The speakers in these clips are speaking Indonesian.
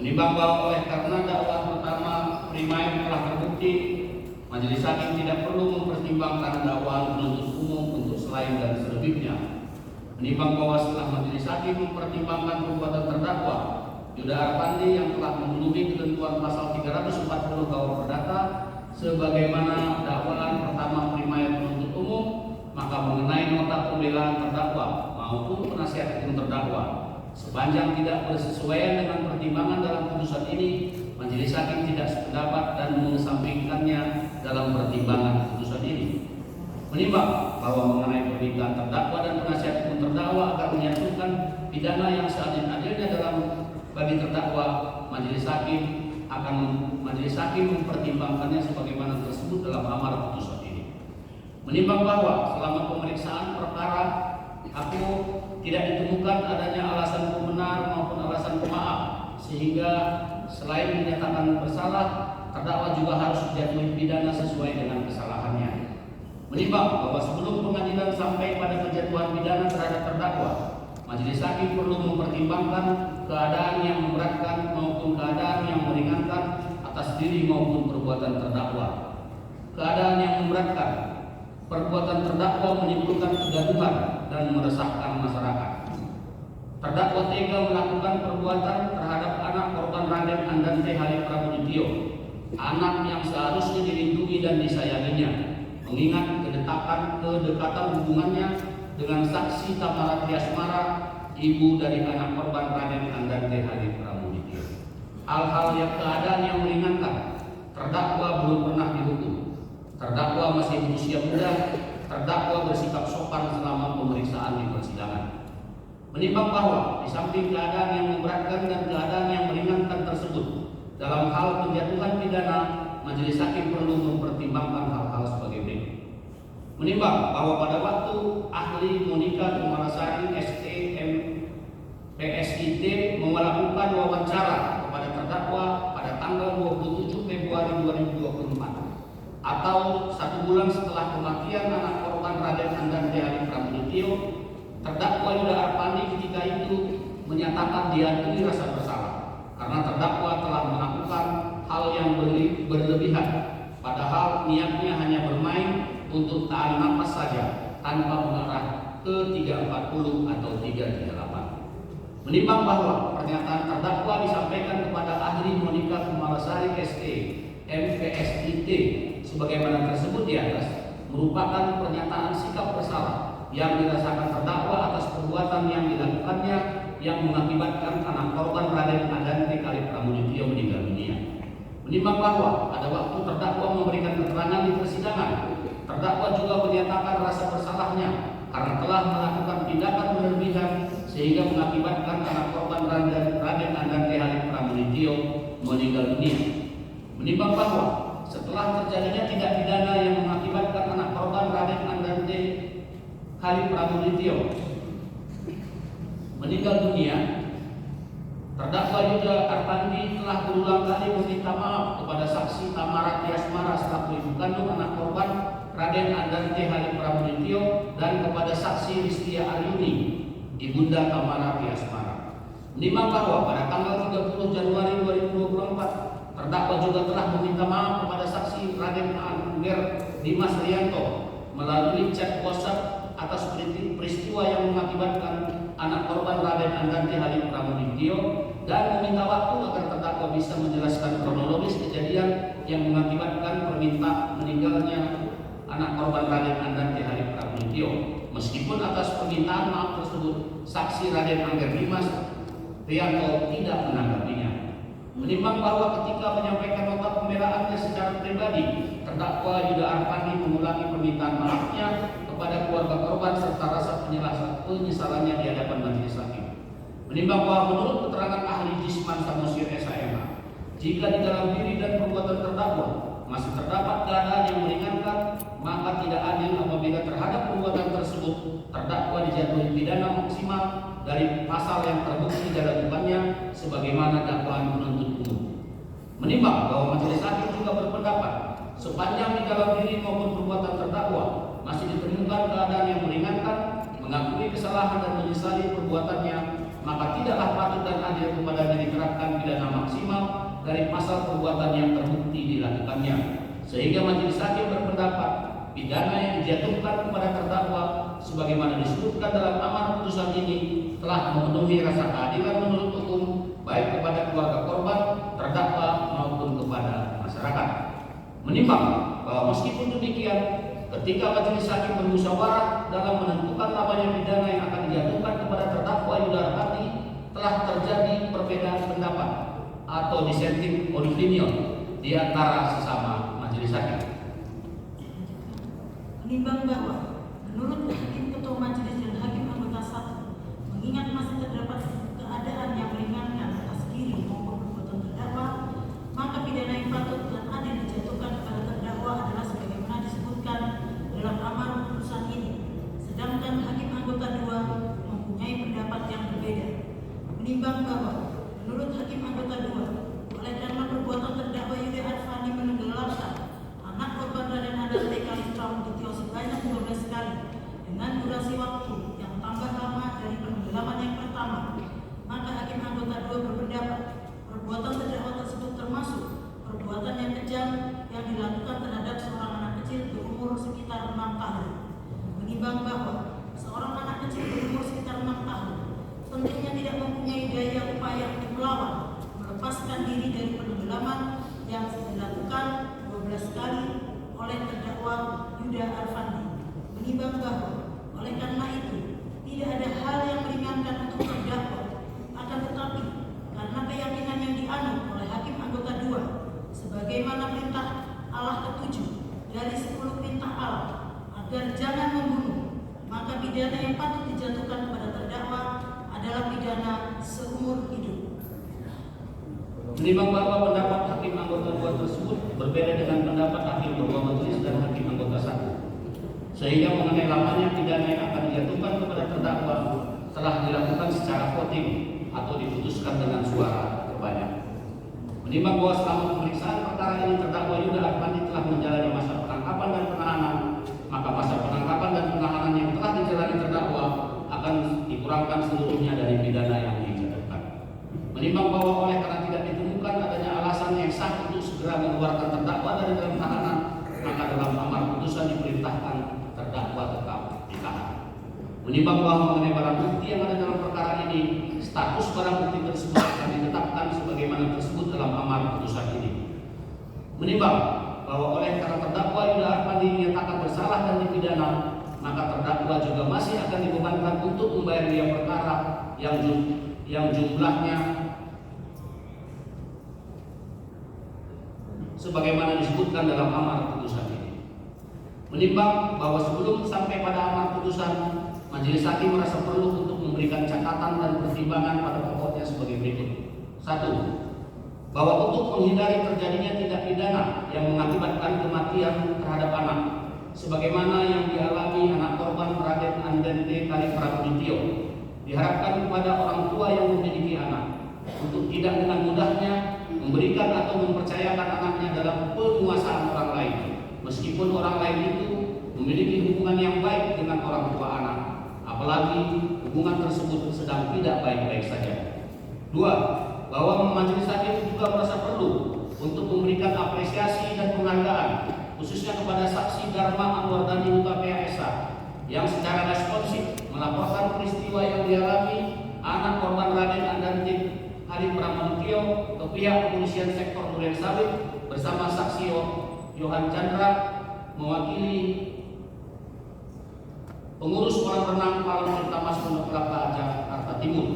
Menimbang bahwa oleh karena dakwaan pertama primair telah terbukti, majelis hakim tidak perlu mempertimbangkan dakwaan penuntut umum untuk selain dan selebihnya. Menimbang bahwa setelah majelis hakim mempertimbangkan perbuatan terdakwa Yuda Arpandi yang telah memenuhi ketentuan pasal 340 KUH Perdata sebagaimana dakwaan pertama primair penuntut umum, maka mengenai nota pembelaan terdakwa maupun penasihat hukum terdakwa sepanjang tidak bersesuaian dengan pertimbangan dalam putusan ini, majelis hakim tidak sependapat dan mengesampingkannya dalam pertimbangan putusan ini. Menimbang bahwa mengenai permintaan terdakwa dan penasihat hukum terdakwa agar menyatukan pidana yang seadil-adilnya dalam bagi terdakwa, majelis hakim mempertimbangkannya sebagaimana tersebut dalam amar putusan ini. Menimbang bahwa selama pemeriksaan perkara aku tidak ditemukan adanya alasan pembenar maupun alasan pemaaf, sehingga selain dinyatakan bersalah, terdakwa juga harus dijatuhi pidana sesuai dengan kesalahannya. Menimbang bahwa sebelum pengadilan sampai pada penjatuhan pidana terhadap terdakwa, majelis hakim perlu mempertimbangkan keadaan yang memberatkan maupun keadaan yang meringankan atas diri maupun perbuatan terdakwa. Keadaan yang memberatkan, perbuatan terdakwa menimbulkan kegaduhan dan meresahkan masyarakat. Terdakwa tega melakukan perbuatan terhadap anak korban Raden Andante Halim Pramudityo, anak yang seharusnya dilindungi dan disayanginya, mengingat kedekatan hubungannya dengan saksi Tamara Tiasmara, ibu dari anak korban Raden Andante Halim Pramudityo. Hal-hal yang keadaan yang meringankan, terdakwa belum pernah dihukum, terdakwa masih berusia muda, terdakwa bersikap sopan selama pemeriksaan di persidangan. Menimbang bahwa di samping keadaan yang memberatkan dan keadaan yang meringankan tersebut, dalam hal penjatuhan pidana, majelis hakim perlu mempertimbangkan hal-hal sebagai berikut. Menimbang bahwa pada waktu ahli Monika Kumarasari STM PSIT melakukan wawancara kepada terdakwa pada tanggal 27 Februari 2024 atau 1 bulan setelah kematian anak korban Raden Andante Halim Pramudityo, terdakwa Yuda Arpandi ketika itu menyatakan diakui rasa bersalah karena terdakwa telah melakukan hal yang berlebihan, padahal niatnya hanya bermain untuk tahan napas saja tanpa mengarah ke 340 atau 338. Menimbang bahwa pernyataan terdakwa disampaikan kepada ahli Monika Kumarasari ST MPSIT sebagaimana tersebut di atas merupakan pernyataan sikap bersalah yang dirasakan terdakwa atas perbuatan yang dilakukannya yang mengakibatkan anak korban Raden Andante Halim Pramudityo meninggal dunia. Menimbang bahwa pada waktu terdakwa memberikan keterangan di persidangan, terdakwa juga menyatakan rasa bersalahnya karena telah melakukan tindakan berlebihan sehingga mengakibatkan anak korban Raden Andante Halim Pramudityo meninggal dunia. Menimbang bahwa setelah terjadinya tindak pidana yang mengakibatkan anak korban Raden Andante Halim Pramudityo meninggal dunia, terdakwa Yuda Arpandi telah berulang kali meminta maaf kepada saksi Tamara Tiasmara selaku ibu kandung anak korban Raden Andante Halim Pramudityo dan kepada saksi Ristia Aryuni, ibunda Tamara Tiasmara. Menimbang bahwa pada tanggal 30 Januari 2024, terdakwa juga telah meminta maaf kepada saksi Raden Angger Dimas Rianto melalui chat WhatsApp atas peristiwa yang mengakibatkan anak korban Raden Andante Halim Pramudityo dan meminta waktu agar terdakwa bisa menjelaskan kronologis kejadian yang mengakibatkan meninggalnya anak korban Raden Andante Halim Pramudityo. Meskipun atas permintaan maaf tersebut, saksi Raden Angger Dimas Rianto tidak menanggapinya. Menimbang bahwa ketika menyampaikan nota pembelaannya secara pribadi, terdakwa Yuda Arpandi mengulangi permintaan maafnya kepada keluarga korban serta rasa penyesalannya di hadapan majelis hakim. Menimbang bahwa menurut keterangan ahli Jisman Samosir SHMH, jika di dalam diri dan perbuatan terdakwa masih terdapat keadaan yang meringankan, maka tidak adil apabila terhadap perbuatan tersebut terdakwa dijatuhi pidana maksimal dari pasal yang terbukti dilakukannya sebagaimana dakwaan penuntut umum. Menimbang bahwa majelis hakim juga berpendapat sepanjang di dalam diri maupun perbuatan terdakwa masih ditemukan keadaan yang meringankan, mengakui kesalahan dan menyesali perbuatannya, maka tidaklah patut dan adil kepada diri diterapkan pidana maksimal dari pasal perbuatan yang terbukti dilakukannya, sehingga majelis hakim berpendapat pidana yang dijatuhkan kepada terdakwa sebagaimana disebutkan dalam amar putusan ini telah memenuhi rasa keadilan menurut hukum, baik kepada keluarga korban, terdakwa maupun kepada masyarakat. Menimbang bahwa meskipun demikian, ketika majelis hakim bermusyawarah dalam menentukan lamanya pidana yang akan dijatuhkan kepada terdakwa Yuda Arpandi, telah terjadi perbedaan pendapat atau dissenting opinion di antara sesama majelis hakim. Menimbang bahwa menurut Hakim Ketua Majelis dan Hakim Anggota 1, mengingat masih terdapat keadaan yang meringankan atas diri maupun perbuatan terdakwa, maka pidana yang patut dan adil dijatuhkan kepada terdakwa adalah sebagaimana disebutkan dalam amar putusan ini. Sedangkan Hakim Anggota 2 mempunyai pendapat yang berbeda. Menimbang bahwa menurut Hakim Anggota 2, oleh karena perbuatan terdakwa Yuda Arpandi menenggelamkan anak korban Raden Andante Khalif Pramudityo sebanyak 12 kali dengan durasi waktu yang tambah lama dari penenggelaman yang pertama, maka Hakim Anggota 2 berpendapat perbuatan terdakwa tersebut termasuk perbuatan yang kejam yang dilakukan terhadap seorang anak kecil berumur sekitar 6 tahun. Menimbang bahwa seorang anak kecil berumur sekitar 6 tahun tentunya tidak mempunyai daya upaya untuk melawan, melepaskan diri dari penenggelaman yang dilakukan 12 kali oleh terdakwa Yuda Arpandi. Menimbang bahwa oleh karena itu tidak ada hal yang meringankan untuk terdakwa, akan tetapi karena keyakinan yang dianut oleh Hakim Anggota 2 sebagaimana perintah Allah ke-7 dari 10 perintah Allah agar jangan membunuh, maka pidana yang patut dijatuhkan kepada terdakwa adalah pidana seumur hidup. Menimbang bahwa pendapat Hakim Anggota 2 tersebut berbeda dengan pendapat Hakim Ketua Majelis dan Hakim Anggota 1, sehingga mengenai lamanya pidana yang akan dijatuhkan kepada terdakwa telah dilakukan secara voting atau diputuskan dengan suara terbanyak. Menimbang bahwa selama pemeriksaan perkara ini terdakwa Yuda Arpandi telah menjalani masa penangkapan dan penahanan, maka masa penangkapan dan penahanan yang telah dijalani terdakwa akan dikurangkan seluruhnya dari pidana yang dijatuhkan. Menimbang bahwa oleh karena tidak ditemukan adanya alasan yang sah untuk segera mengeluarkan terdakwa dari dalam tahanan, maka dalam amar putusan diperintahkan terdakwa tetap ditahan. Menimbang bahwa mengenai barang bukti yang ada dalam perkara ini, status barang bukti tersebut akan ditetapkan sebagaimana tersebut dalam amar putusan ini. Menimbang bahwa oleh karena terdakwa Yuda Arpandi dinyatakan bersalah dan dipidana, maka terdakwa juga masih akan dibebankan untuk membayar biaya perkara yang jumlahnya sebagaimana disebutkan dalam amar putusan ini. Menimbang bahwa sebelum sampai pada amar putusan, majelis hakim merasa perlu untuk memberikan catatan dan pertimbangan pada pokoknya sebagai berikut. 1. Bahwa untuk menghindari terjadinya tindak pidana yang mengakibatkan kematian terhadap anak, sebagaimana yang dialami anak korban Raden Andante Khalif Pramudityo, diharapkan kepada orang tua yang memiliki anak untuk tidak dengan mudahnya memberikan atau mempercayakan anaknya dalam penguasaan orang lain, meskipun orang lain itu memiliki hubungan yang baik dengan orang tua anak, apalagi hubungan tersebut sedang tidak baik-baik saja. 2. Bahwa majelis hakim juga merasa perlu untuk memberikan apresiasi dan penghargaan khususnya kepada saksi Dharma Anwardani Utapea SH yang secara responsif melaporkan peristiwa yang dialami anak korban Raden Andante Khalif Pramudityo ke pihak kepolisian sektor Duren Sawit bersama saksi Yohan Chandra mewakili pengurus kolam renang Palang Pertamas Pondok Kelapa Jakarta Timur,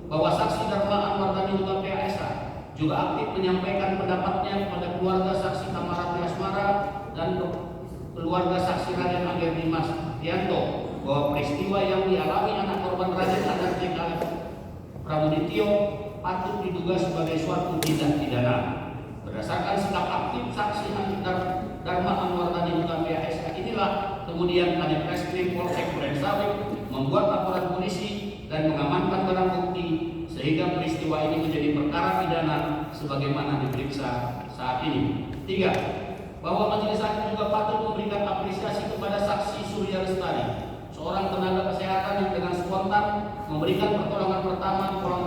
bahwa saksi Dharma Anwardani Utapea SH juga aktif menyampaikan pendapatnya kepada keluarga saksi Tamarati Asmara dan keluarga saksi Raden Angger Dimas Tianto bahwa peristiwa yang dialami anak korban Raden Andante Khalif Pramudityo patut diduga sebagai suatu tindak pidana. Berdasarkan sikap aktif saksi Dharma Anwardani Utapea SH inilah kemudian Kadif Reskrim Polsek Duren Sawit membuat laporan polisi dan mengamankan barang bukti sehingga peristiwa ini menjadi perkara pidana sebagaimana diperiksa saat ini. 3. Bahwa majelis hakim juga patut memberikan apresiasi kepada saksi Surya Lestari, seorang tenaga kesehatan yang dengan spontan memberikan pertolongan pertama di kolam